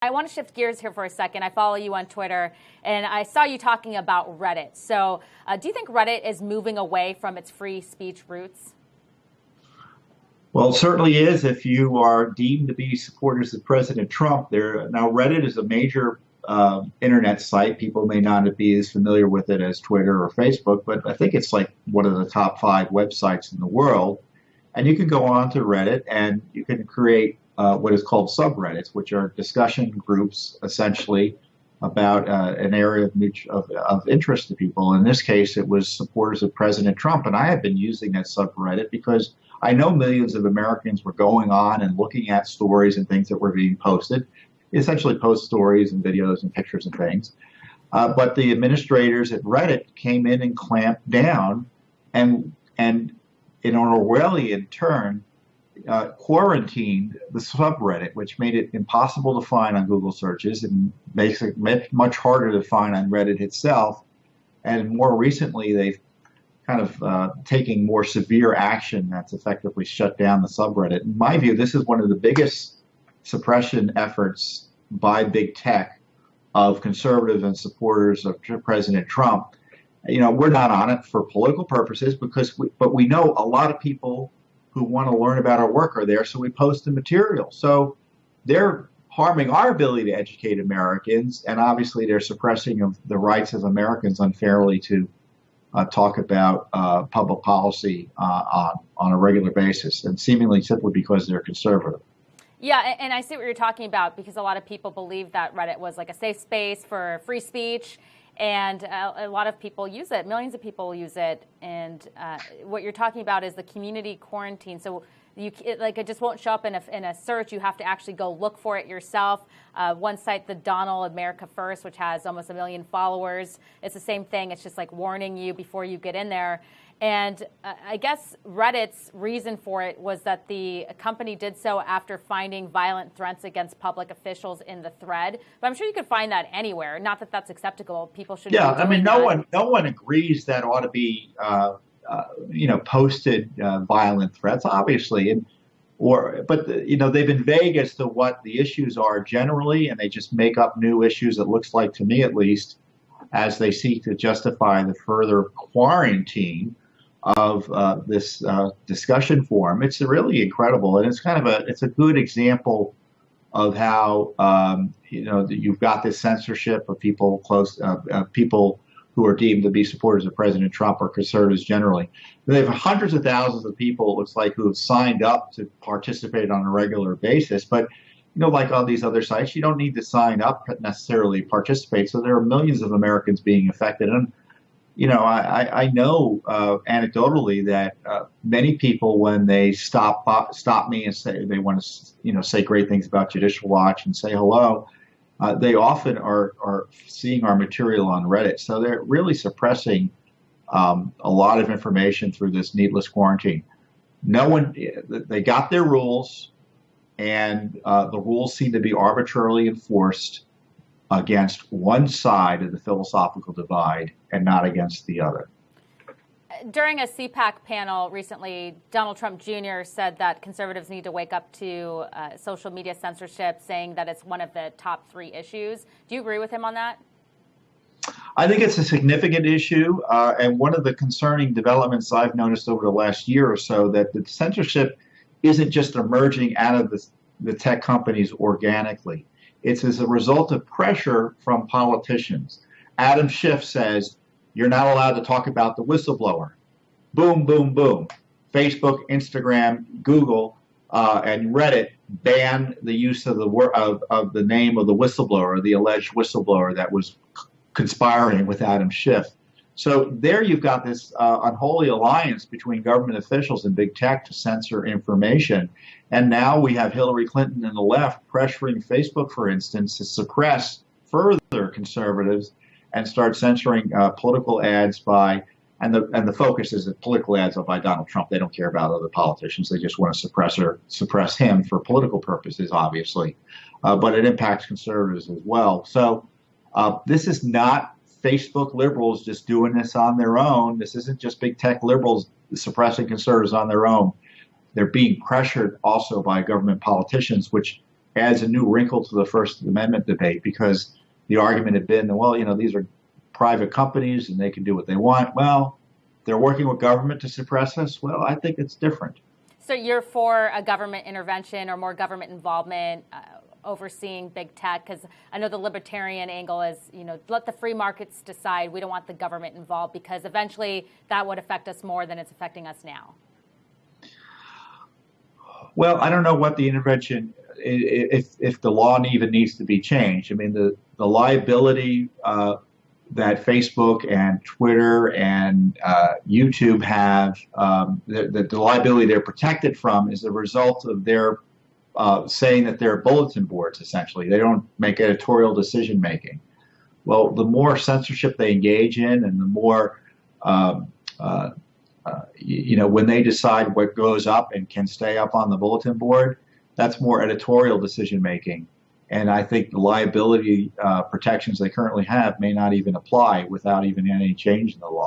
I want to shift gears here for a second. I follow you on Twitter, and I saw you talking about Reddit. So do you think Reddit is moving away from its free speech roots? Well, it certainly is if you are deemed to be supporters of President Trump. Now, Reddit is a major internet site. People may not be as familiar with it as Twitter or Facebook, but I think it's like one of the top 5 websites in the world. And you can go on to Reddit and you can create what is called subreddits, which are discussion groups essentially about an area of interest to people. In this case, it was supporters of President Trump. And I have been using that subreddit because I know millions of Americans were going on and looking at stories and things that were being posted, essentially post stories and videos and pictures and things. But the administrators at Reddit came in and clamped down and in an Orwellian turn, quarantined the subreddit, which made it impossible to find on Google searches and makes it much harder to find on Reddit itself. And more recently, they've kind of taking more severe action that's effectively shut down the subreddit. In my view, this is one of the biggest suppression efforts by big tech of conservatives and supporters of President Trump. You know, we're not on it for political purposes but we know a lot of people who want to learn about our work are there, so we post the material. So they're harming our ability to educate Americans, and obviously they're suppressing of the rights of Americans unfairly to talk about public policy on a regular basis, and seemingly simply because they're conservative. Yeah, and I see what you're talking about, because a lot of people believe that Reddit was like a safe space for free speech, and a lot of people use it. Millions of people use it, and what you're talking about is the community quarantine. So it just won't show up in a search. You have to actually go look for it yourself. One site, the Donald America First, which has almost 1 million followers, it's the same thing. It's just like warning you before you get in there. And I guess Reddit's reason for it was that the company did so after finding violent threats against public officials in the thread. But I'm sure you could find that anywhere. Not that that's acceptable. People should. Yeah, I mean, no one agrees that ought to be posted violent threats, obviously, but they've been vague as to what the issues are generally, and they just make up new issues. It looks like, to me at least, as they seek to justify the further quarantine of this discussion forum. It's really incredible, and it's a good example of how you've got this censorship of people people who are deemed to be supporters of President Trump or conservatives generally. They have hundreds of thousands of people, it looks like, who have signed up to participate on a regular basis. But, like on these other sites, you don't need to sign up to necessarily participate. So there are millions of Americans being affected. And, I know anecdotally that many people, when they stop me and say they want to, say great things about Judicial Watch and say hello, they often are seeing our material on Reddit. So they're really suppressing a lot of information through this needless quarantine. They got their rules, and the rules seem to be arbitrarily enforced against one side of the philosophical divide and not against the other. During a CPAC panel recently, Donald Trump Jr. said that conservatives need to wake up to social media censorship, saying that it's one of the top 3 issues. Do you agree with him on that? I think it's a significant issue, and one of the concerning developments I've noticed over the last year or so, that the censorship isn't just emerging out of the tech companies organically. It's as a result of pressure from politicians. Adam Schiff says, you're not allowed to talk about the whistleblower. Boom, boom, boom. Facebook, Instagram, Google, and Reddit ban the use of the name of the whistleblower, the alleged whistleblower that was conspiring with Adam Schiff. So there you've got this unholy alliance between government officials and big tech to censor information. And now we have Hillary Clinton and the left pressuring Facebook, for instance, to suppress further conservatives and start censoring political ads and the focus is that political ads are by Donald Trump. They don't care about other politicians. They just want to suppress him for political purposes, obviously. But it impacts conservatives as well. So this is not Facebook liberals just doing this on their own. This isn't just big tech liberals suppressing conservatives on their own. They're being pressured also by government politicians, which adds a new wrinkle to the First Amendment debate, because the argument had been, well, these are private companies and they can do what they want. Well, they're working with government to suppress us. Well, I think it's different. So you're for a government intervention or more government involvement overseeing big tech? Because I know the libertarian angle is, let the free markets decide. We don't want the government involved because eventually that would affect us more than it's affecting us now. Well, I don't know what the intervention, if the law even needs to be changed. I mean, the liability that Facebook and Twitter and YouTube have, the liability they're protected from is the result of their saying that they're bulletin boards, essentially. They don't make editorial decision making. Well, the more censorship they engage in and the more, when they decide what goes up and can stay up on the bulletin board, that's more editorial decision making. And I think the liability protections they currently have may not even apply without even any change in the law.